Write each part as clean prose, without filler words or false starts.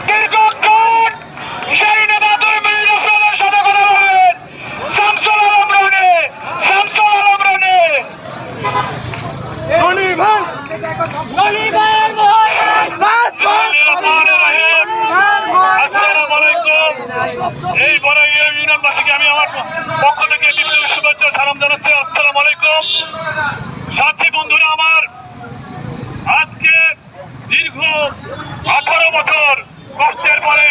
দীর্ঘক্ষণ সেই নেতা দুই রসুলের সাথে কথা বলবেন। শামসুল আলম রনি, শামসুল আলম রনি। এই বড়াইয়া ইউনিয়নবাসীকে আমি আমার পক্ষ থেকে বিপ্লবী শুভেচ্ছা সালাম জানাচ্ছি। আসসালামু আলাইকুম। সাথী বন্ধুরা আমার, আজকে দীর্ঘ 18 বছর কষ্টের পরে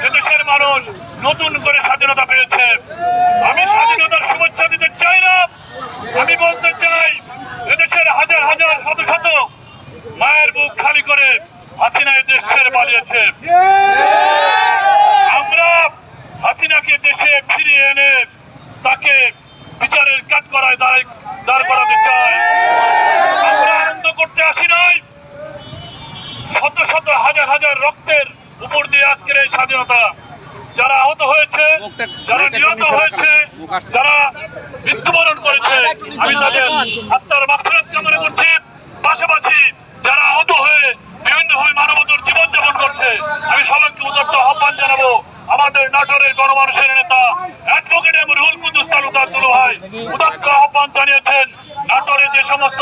এদেশের মানুষ নতুন করে স্বাধীনতা পেয়েছে। আমি স্বাধীনতার শুভেচ্ছা দিতে চাই না, আমি বলতে চাই এদেশের হাজার হাজার শত শত মায়ের বুক খালি করে হাসিনা এদেশ ছেড়ে পালিয়েছে। আমরা হাসিনাকে দেশে ফিরিয়ে এনে তাকে বিচারের কাঠগড়ায় দাঁড় করাতে চাই। আমরা আনন্দ করতে আসি নাই, শত শত হাজার হাজার রক্তের উপর দিয়ে আজকের এই স্বাধীনতা। যারা আহত হয়েছে, যারা নিহত হয়েছে, যারা মৃত্যুবরণ করেছে, আমি তাদের আত্মার মাগফিরাত কামনা করছি। পাশাপাশি যারা আহত হয়ে বিভিন্নভাবে মানবতার জীবনযাপন করছে, আমি সবাইকে উদাত্ত আহ্বান জানাবো। আমাদের নাটোরের গণমানুষের নেতা অ্যাডভোকেট রুহুল কুদ্দুস তালুকদার দুলু ভাই উদাত্ত আহ্বান জানিয়েছেন, নাটোরে যে সমস্ত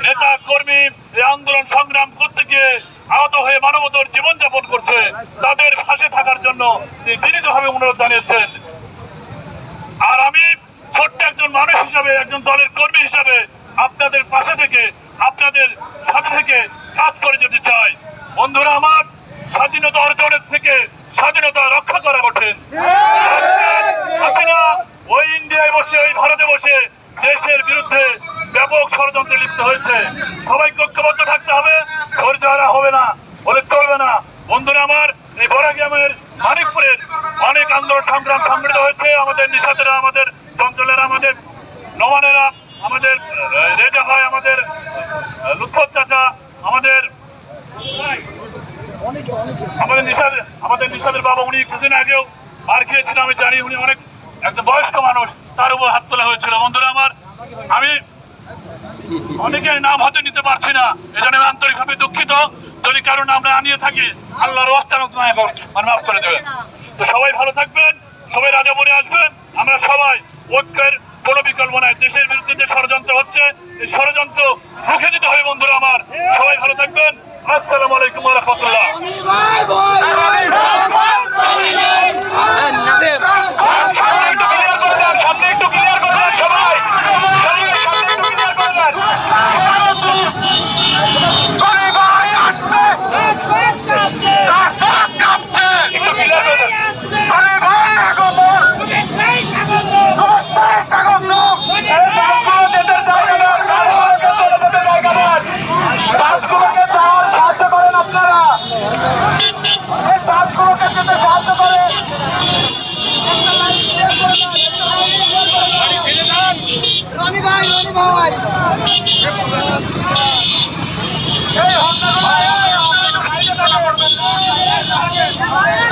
নেতা কর্মী এই আন্দোলন সংগ্রাম করতে গিয়ে আহত হয়ে মানবতার জীবনযাপন করছে, তাদের পাশে থাকার জন্য তিনি বিনীতভাবে অনুরোধ জানিয়েছেন। আর আমি ছোট্ট একজন মানুষ হিসাবে, একজন দলের কর্মী হিসাবে আপনাদের পাশে থেকে, আপনাদের সাথে থেকে কাজ করে যেতে চাই। বন্ধুরা আমার, স্বাধীনতা অর্জনের থেকে স্বাধীনতা রক্ষা করা কঠিন। হাসিনা ওই ইন্ডিয়ায় বসে, ওই ভারতে বসে দেশের বিরুদ্ধে ব্যাপক ষড়যন্ত্রে লিপ্ত হয়েছে। সবাইকে ঐক্যবদ্ধ থাকতে হবে, ধৈর্য হারা হবে না, বলে চলবে না। বন্ধুরা আমার, এই বড়াগ্রামের মানিকপুরের অনেক আন্দোলন সংগ্রাম সংগঠিত হয়েছে। আমাদের নিশাতেরা, আমাদের চঞ্চলেরা, আমাদের নমানেরা, আমাদের রেজা ভাই, আমাদের লুৎফত চাচা, আমাদের নিশাদের বাবা, উনি কিছুদিন আগেও মার খেয়েছিল, আমি জানি। উনি অনেক একটা বয়স্ক মানুষ, তার উপর হাত তোলা হয়েছিল। বন্ধুরা আমার, আমি অনেকের নাম হতে নিতে পারছি না, এজন্য আমি আন্তরিকভাবে দুঃখিত। যদি কারো নাম না আনিয়ে থাকি, আল্লাহর ওয়াস্তায় মাফ করে দেবেন। তো সবাই ভালো থাকবেন, সবাই রাজাপুরে আসবেন। আমরা সবাই ঐক্যের কোনো বিকল্প নাই। দেশের বিরুদ্ধে যে ষড়যন্ত্র হচ্ছে, এই ষড়যন্ত্র রুখে দিতে হবে। বন্ধুরা আমার, সবাই ভালো থাকবেন। আসসালামু আলাইকুম ওয়া রাহমাতুল্লাহ। সামনে একটু ক্লিয়ার করবেন সবাই, ভাই